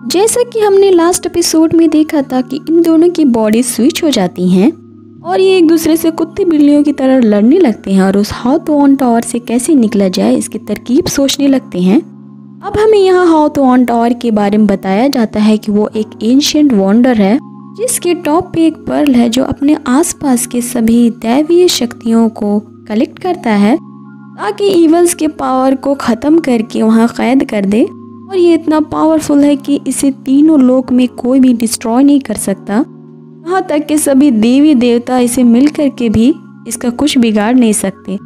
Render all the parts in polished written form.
जैसा कि हमने लास्ट एपिसोड में देखा था कि इन दोनों की बॉडी स्विच हो जाती हैं और ये एक दूसरे से कुत्ते बिल्लियों की तरह लड़ने लगते हैं और उस हाउतोन टावर से कैसे निकला जाए इसकी तरकीब सोचने लगते हैं। अब हमें यहाँ हाउतोन टावर के बारे में बताया जाता है कि वो एक एंशिएंट वंडर है जिसके टॉप पे एक पर्ल है जो अपने आसपास के सभी दैवीय शक्तियों को कलेक्ट करता है ताकि इवल्स के पावर को ख़त्म करके वहाँ कैद कर दे। और ये इतना पावरफुल है कि इसे तीनों लोक में कोई भी डिस्ट्रॉय नहीं कर सकता, यहाँ तक कि सभी देवी देवता इसे मिल कर के भी इसका कुछ बिगाड़ नहीं सकते।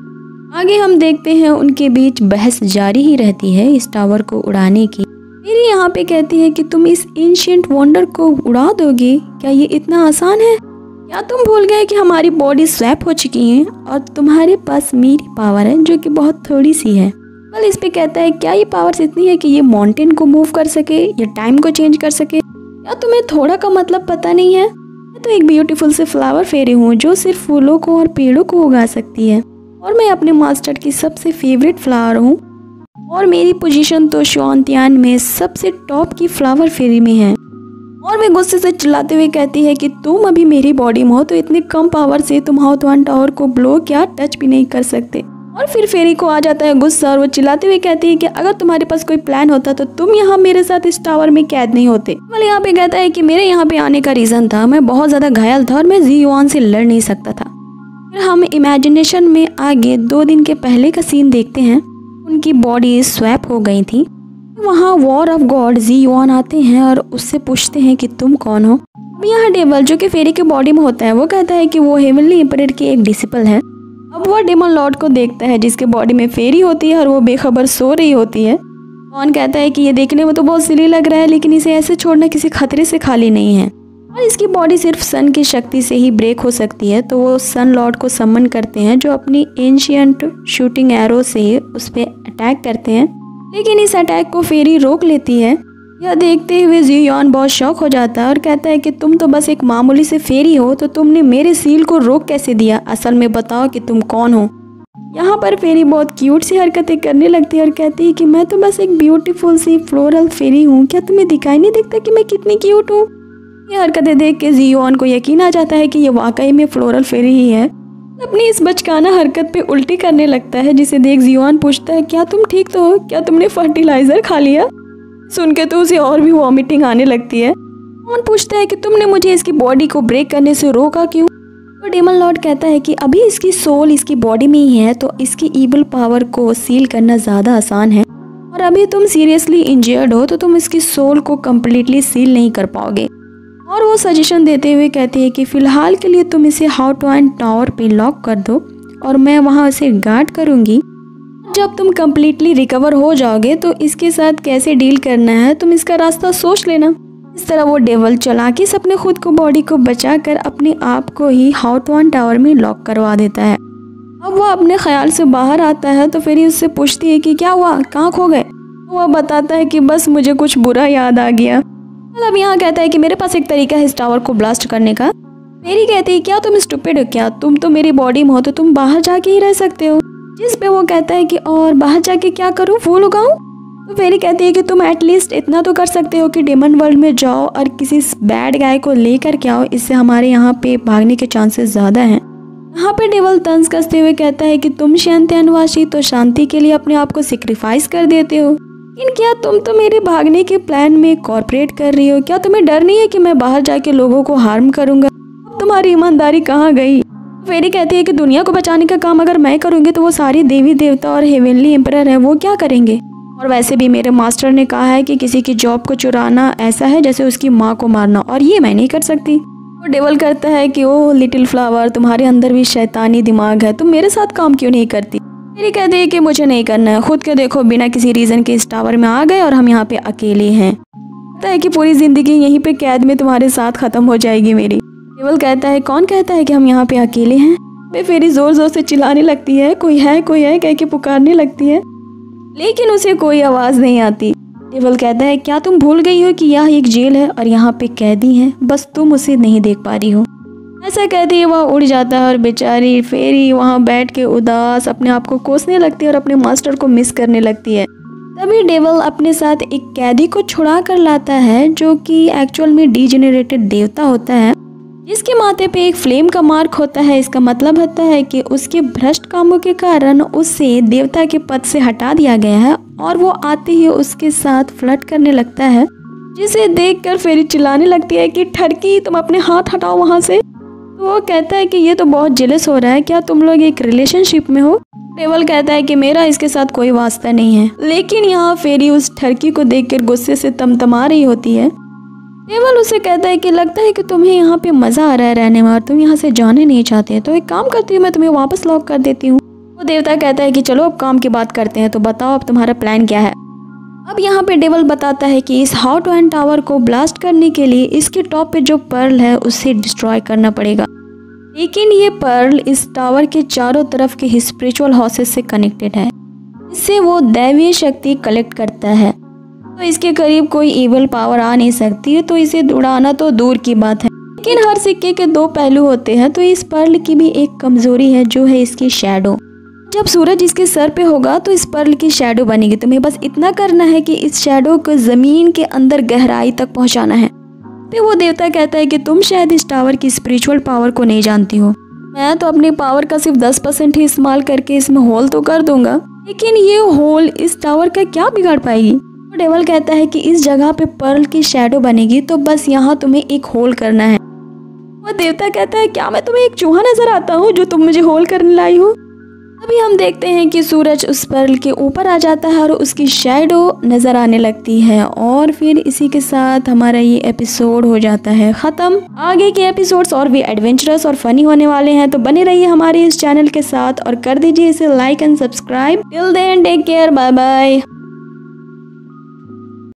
आगे हम देखते हैं उनके बीच बहस जारी ही रहती है इस टावर को उड़ाने की। मेरी यहाँ पे कहती है कि तुम इस एंशिएंट वंडर को उड़ा दोगे, क्या ये इतना आसान है? क्या तुम भूल गए कि हमारी बॉडी स्वैप हो चुकी है और तुम्हारे पास मेरी पावर है जो कि बहुत थोड़ी सी है। कल इस पे कहता है क्या ये पावर्स इतनी है कि ये माउंटेन को मूव कर सके या टाइम को चेंज कर सके? क्या तुम्हें थोड़ा का मतलब पता नहीं है? मैं तो एक ब्यूटीफुल से फ्लावर फेरी हूँ जो सिर्फ फूलों को और पेड़ों को उगा सकती है और मैं अपने मास्टर की सबसे फेवरेट फ्लावर हूँ और मेरी पोजीशन तो शॉन्तियान में सबसे टॉप की फ्लावर फेरी में है। और मैं गुस्से से चिल्लाते हुए कहती है कि तुम अभी मेरी बॉडी में हो तो इतने कम पावर से तुम हाउतोन टावर को ब्लो क्या टच भी नहीं कर सकते। और फिर फेरी को आ जाता है गुस्सा और वो चिल्लाते हुए कहती है कि अगर तुम्हारे पास कोई प्लान होता तो तुम यहाँ मेरे साथ इस टावर में कैद नहीं होते। वाले यहाँ पे कहता है कि मेरे यहाँ पे आने का रीजन था मैं बहुत ज्यादा घायल था और मैं ज़ी-युआन से लड़ नहीं सकता था। फिर हम इमेजिनेशन में आगे 2 दिन के पहले का सीन देखते हैं। उनकी बॉडी स्वैप हो गई थी। वहाँ वॉर ऑफ गॉड ज़ी-युआन आते हैं और उससे पूछते हैं कि तुम कौन हो। अब यहाँ डेवल जो कि फेरी के बॉडी में होता है वो कहता है कि वो हेवनली एम्परर की एक डिसिपल है। अब वो डेमन लॉर्ड को देखता है जिसके बॉडी में फेरी होती है और वो बेखबर सो रही होती है। कौन कहता है कि ये देखने में तो बहुत सिली लग रहा है लेकिन इसे ऐसे छोड़ना किसी खतरे से खाली नहीं है और इसकी बॉडी सिर्फ सन की शक्ति से ही ब्रेक हो सकती है। तो वो सन लॉर्ड को समन करते हैं जो अपनी एंशिएंट शूटिंग एरो से उस पर अटैक करते हैं, लेकिन इस अटैक को फेरी रोक लेती है। यह देखते हुए ज़ी-युआन बहुत शॉक हो जाता है और कहता है कि तुम तो बस एक मामूली से फेरी हो तो तुमने मेरे सील को रोक कैसे दिया? असल में बताओ कि तुम कौन हो। यहाँ पर फेरी बहुत क्यूट सी हरकतें करने लगती है और कहती है कि मैं तो बस एक ब्यूटीफुल सी फ्लोरल फेरी हूँ, क्या तुम्हें दिखाई नहीं दिखता कि मैं कितनी क्यूट हूँ? ये हरकतें देख के ज़ी-युआन को यकीन आ जाता है कि ये वाकई में फ्लोरल फेरी ही है। अपनी इस बचकाना हरकत पे उल्टी करने लगता है जिसे देख ज़ी-युआन पूछता है क्या तुम ठीक तो हो? क्या तुमने फर्टिलाइजर खा लिया? सुन के तो उसे और भी वॉमिटिंग आने लगती है। कौन पूछता है कि तुमने मुझे इसकी बॉडी को ब्रेक करने से रोका क्यों? तो डेमन लॉर्ड कहता है कि अभी इसकी सोल इसकी बॉडी में ही है तो इसकी ईवल पावर को सील करना ज़्यादा आसान है और अभी तुम सीरियसली इंजर्ड हो तो तुम इसकी सोल को कम्प्लीटली सील नहीं कर पाओगे। और वो सजेशन देते हुए कहती है कि फ़िलहाल के लिए तुम इसे हाउतोन टावर पे लॉक कर दो और मैं वहाँ उसे गार्ड करूँगी। जब तुम कम्प्लीटली रिकवर हो जाओगे तो इसके साथ कैसे डील करना है तुम इसका रास्ता सोच लेना। इस तरह वो डेवल चालाकी से अपने खुद को बॉडी को बचाकर अपने आप को ही हाउतोन टावर में लॉक करवा देता है। अब वह अपने ख्याल से बाहर आता है तो फिर उससे पूछती है कि क्या हुआ, कहाँ खो गए? तो वह बताता है कि बस मुझे कुछ बुरा याद आ गया। अब यहाँ कहता है कि मेरे पास एक तरीका है इस टावर को ब्लास्ट करने का। मेरी कहती है क्या तुम स्टूपिड हो क्या? तुम तो मेरी बॉडी में हो तो तुम बाहर जाके ही रह सकते हो। जिस पे वो कहता है कि और बाहर जाके क्या करूँ, फूल उगाऊँ? तो फेरी कहती है कि तुम एटलीस्ट इतना तो कर सकते हो कि डेमन वर्ल्ड में जाओ और किसी बैड गाय को लेकर के आओ, इससे हमारे यहाँ पे भागने के चांसेस ज़्यादा हैं। यहाँ पे डेवल तंज कसते हुए कहता है कि तुम शॉन्तियानवासी तो शांति के लिए अपने आप को सेक्रीफाइस कर देते हो, लेकिन क्या तुम तो मेरे भागने के प्लान में कॉर्पोरेट कर रही हो? क्या तुम्हें डर नहीं है कि मैं बाहर जाके लोगों को हार्म करूँगा? अब तुम्हारी ईमानदारी कहाँ गई? फेरी कहती है कि दुनिया को बचाने का काम अगर मैं करूँगी तो वो सारी देवी देवता और हेवनली एम्परर है वो क्या करेंगे? और वैसे भी मेरे मास्टर ने कहा है कि किसी की जॉब को चुराना ऐसा है जैसे उसकी माँ को मारना और ये मैं नहीं कर सकती। वो डेवल करता है कि ओ लिटिल फ्लावर, तुम्हारे अंदर भी शैतानी दिमाग है, तुम मेरे साथ काम क्यों नहीं करती? फेरी कहती है कि मुझे नहीं करना है, खुद के देखो बिना किसी रीज़न के इस टावर में आ गए और हम यहाँ पे अकेले हैं। कहता है कि पूरी ज़िंदगी यहीं पे कैद में तुम्हारे साथ ख़त्म हो जाएगी मेरी। डेवल कहता है कौन कहता है कि हम यहाँ पे अकेले हैं? वे फेरी जोर जोर से चिल्लाने लगती है कोई है कह के पुकारने लगती है, लेकिन उसे कोई आवाज़ नहीं आती। डेवल कहता है क्या तुम भूल गई हो कि यह एक जेल है और यहाँ पे कैदी हैं, बस तुम उसे नहीं देख पा रही हो। ऐसा कहते ही वह उड़ जाता है और बेचारी फेरी वहाँ बैठ के उदास अपने आप को कोसने लगती है और अपने मास्टर को मिस करने लगती है। तभी डेविल अपने साथ एक कैदी को छुड़ा कर लाता है जो कि एक्चुअल में डीजेनरेटेड देवता होता है, जिसके माथे पे एक फ्लेम का मार्क होता है। इसका मतलब होता है कि उसके भ्रष्ट कामों के कारण उसे देवता के पद से हटा दिया गया है और वो आते ही उसके साथ फ्लर्ट करने लगता है, जिसे देखकर फेरी चिल्लाने लगती है कि ठरकी तुम अपने हाथ हटाओ वहाँ से। तो वो कहता है कि ये तो बहुत जेलस हो रहा है, क्या तुम लोग एक रिलेशनशिप में हो? डेविल कहता है कि मेरा इसके साथ कोई वास्ता नहीं है, लेकिन यहाँ फेरी उस ठरकी को देखकर गुस्से से तमतमा रही होती है। डेविल उसे कहता है कि लगता है कि तुम्हें यहाँ पे मजा आ रहा है रहने में और तुम यहाँ से जाने नहीं चाहते, तो एक काम करती हूँ, मैं तुम्हें वापस लॉक कर देती हूँ। वो देवता कहता है कि चलो अब काम की बात करते हैं, तो बताओ अब तुम्हारा प्लान क्या है। अब यहाँ पे डेविल बताता है कि इस हॉट वन टावर को ब्लास्ट करने के लिए इसके टॉप पे जो पर्ल है उसे डिस्ट्रॉय करना पड़ेगा, लेकिन ये पर्ल इस टावर के चारों तरफ के स्पिरिचुअल हाउसेस से कनेक्टेड है। इससे वो दैवीय शक्ति कलेक्ट करता है, तो इसके करीब कोई इवल पावर आ नहीं सकती, तो इसे उड़ाना तो दूर की बात है। लेकिन हर सिक्के के दो पहलू होते हैं, तो इस पर्ल की भी एक कमजोरी है जो है इसकी शैडो। जब सूरज इसके सर पे होगा तो इस पर्ल की शैडो बनेगी। तुम्हें बस इतना करना है कि इस शैडो को जमीन के अंदर गहराई तक पहुंचाना है। फिर वो देवता कहता है कि तुम शायद इस टावर की स्पिरिचुअल पावर को नहीं जानती हो। मैं तो अपनी पावर का सिर्फ 10% ही इस्तेमाल करके इसमें होल तो कर दूंगा, लेकिन ये होल इस टावर का क्या बिगाड़ पाएगी। तो डेविल कहता है कि इस जगह पे पर्ल की शैडो बनेगी, तो बस यहाँ तुम्हें एक होल करना है। वो देवता कहता है क्या मैं तुम्हें एक चूहा नजर आता हूँ जो तुम मुझे होल करने लाई हो। अभी हम देखते हैं कि सूरज उस पर्ल के ऊपर आ जाता है और उसकी शैडो नजर आने लगती है, और फिर इसी के साथ हमारा ये एपिसोड हो जाता है खत्म। आगे के एपिसोड्स और भी एडवेंचरस और फनी होने वाले हैं, तो बने रहिए हमारे इस चैनल के साथ और कर दीजिए इसे like and subscribe. Till then take care, bye bye.